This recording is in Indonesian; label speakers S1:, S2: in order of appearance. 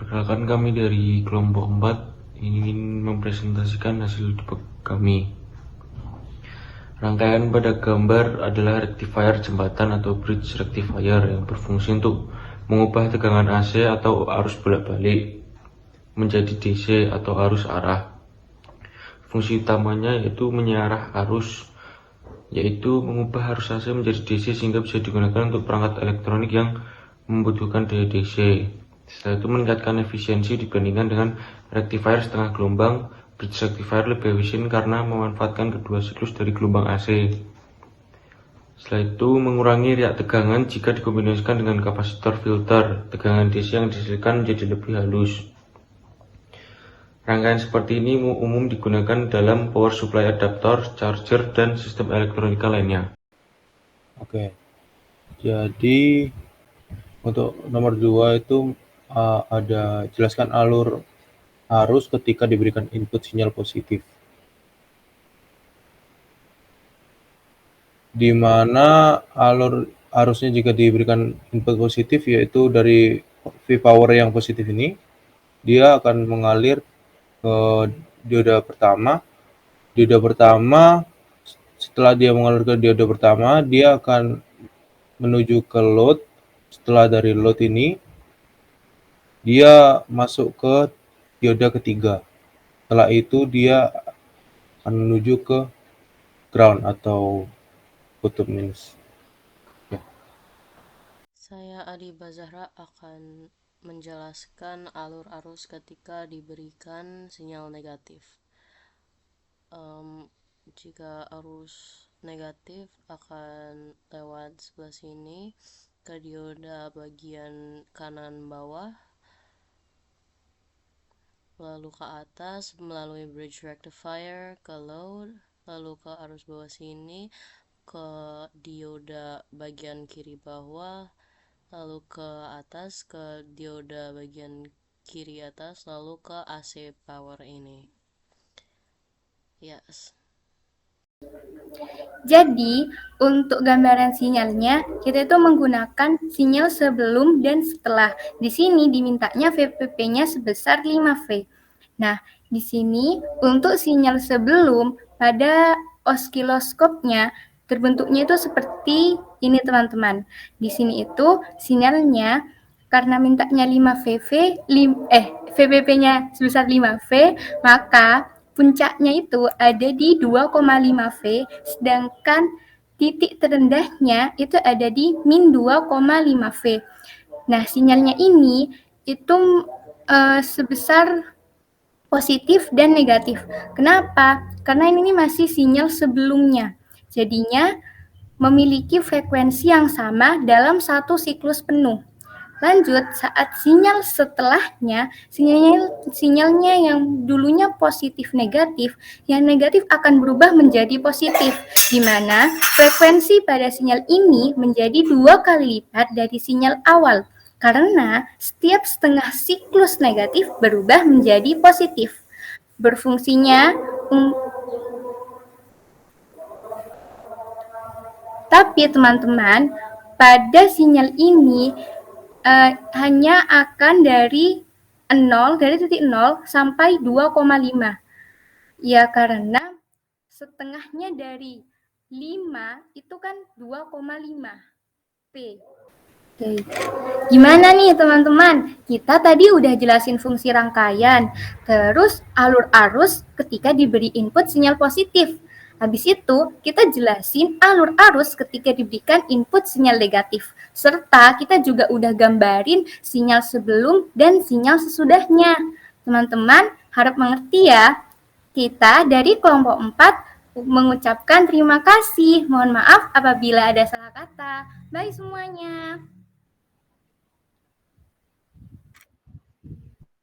S1: Perkenalkan, kami dari kelompok 4 ingin mempresentasikan hasil debug kami. Rangkaian pada gambar adalah rectifier jembatan atau bridge rectifier yang berfungsi untuk mengubah tegangan AC atau arus bolak-balik menjadi DC atau arus arah. Fungsi utamanya yaitu menyiarah arus, yaitu mengubah arus AC menjadi DC sehingga bisa digunakan untuk perangkat elektronik yang membutuhkan daya DC. Setelah itu meningkatkan efisiensi dibandingkan dengan rectifier setengah gelombang. Bridge rectifier lebih efisien karena memanfaatkan kedua siklus dari gelombang AC. Setelah itu mengurangi riak tegangan jika dikombinasikan dengan kapasitor filter. Tegangan DC yang dihasilkan menjadi lebih halus. Rangkaian seperti ini umum digunakan dalam power supply adaptor, charger, dan sistem elektronika lainnya.
S2: Oke, jadi untuk nomor 2 itu ada jelaskan alur arus ketika diberikan input sinyal positif. Di mana alur arusnya jika diberikan input positif yaitu dari V power yang positif ini, dia akan mengalir ke dioda pertama. Dioda pertama, setelah dia mengalir ke dioda pertama, dia akan menuju ke load. Setelah dari load ini, dia masuk ke dioda ketiga. Setelah itu dia akan menuju ke ground atau kutub minus. Ya.
S3: Saya Adiba Zahra akan menjelaskan alur arus ketika diberikan sinyal negatif. Jika arus negatif akan lewat sebelah sini ke dioda bagian kanan bawah, lalu ke atas melalui bridge rectifier ke load, lalu ke arus bawah sini ke dioda bagian kiri bawah, lalu ke atas ke dioda bagian kiri atas, lalu ke AC power ini. Yes.
S4: Jadi, untuk gambaran sinyalnya, kita itu menggunakan sinyal sebelum dan setelah. Di sini dimintanya VPP-nya sebesar 5V. Nah, di sini untuk sinyal sebelum pada oskiloskopnya terbentuknya itu seperti ini, teman-teman. Di sini itu sinyalnya karena mintanya 5 VPP-nya sebesar 5V, maka puncaknya itu ada di 2,5V, sedangkan titik terendahnya itu ada di min 2,5V. Nah, sinyalnya ini itu sebesar positif dan negatif. Kenapa? Karena ini masih sinyal sebelumnya. Jadinya memiliki frekuensi yang sama dalam satu siklus penuh. Lanjut, saat sinyal setelahnya, sinyalnya yang dulunya positif negatif, yang negatif akan berubah menjadi positif, di mana frekuensi pada sinyal ini menjadi 2 kali lipat dari sinyal awal, karena setiap setengah siklus negatif berubah menjadi positif. Berfungsinya tapi teman-teman, pada sinyal ini hanya akan dari titik 0 sampai 2,5. Ya, karena setengahnya dari 5 itu kan 2,5 P. Oke. Gimana nih teman-teman? Kita tadi udah jelasin fungsi rangkaian, terus alur arus ketika diberi input sinyal positif. Habis itu, kita jelasin alur arus ketika diberikan input sinyal negatif. Serta kita juga udah gambarin sinyal sebelum dan sinyal sesudahnya. Teman-teman, harap mengerti ya. Kita dari kelompok 4 mengucapkan terima kasih. Mohon maaf apabila ada salah kata. Bye semuanya.